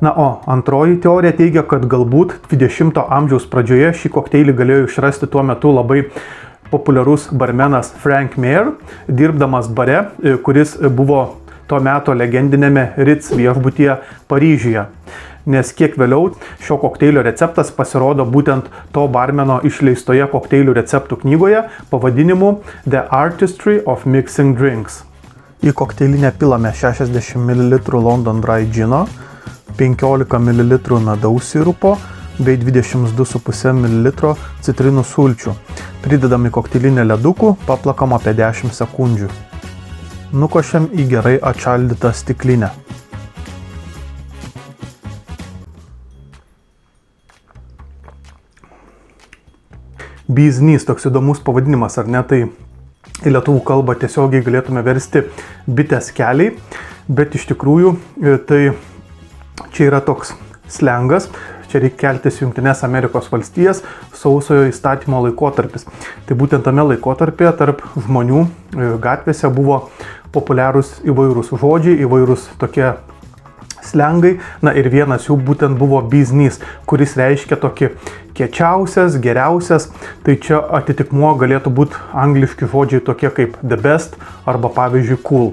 Na, o antroji teorija teigia, kad galbūt 20 amžiaus pradžioje šį kokteilį galėjo išrasti tuo metu labai populiarus barmenas Frank Meer, dirbdamas bare, kuris buvo to meto legendinėme Ritz viešbutyje Paryžiuje. Nes kiek vėliau šio kokteilio receptas pasirodo būtent to barmeno išleistoje kokteilių receptų knygoje pavadinimu The Artistry of Mixing Drinks. Į kokteilinę pilame 60 ml London Dry Gino, 15 ml medaus sirupo bei 22,5 ml citrinų sulčių. Pridedam į kokteilinę ledukų, paplakam apie 10 sekundžių. Nukošiam į gerai atšaldytą stiklinę. Bee's Knees, toks įdomus pavadinimas, ar ne? Tai į lietuvių kalbą tiesiogiai galėtume versti bitės keliai, bet iš tikrųjų tai čia yra toks slengas. Čia reikia keltis Jungtinės Amerikos valstijas, sausojo įstatymo laikotarpis. Tai būtent tame laikotarpyje tarp žmonių gatvėse buvo populiarūs įvairūs žodžiai, įvairūs tokie slengai. Na ir vienas jų būtent buvo Bee's Knees, kuris reiškia tokį kiečiausias, geriausias. Tai čia atitikmuo galėtų būti angliški žodžiai tokie kaip the best arba pavyzdžiui cool.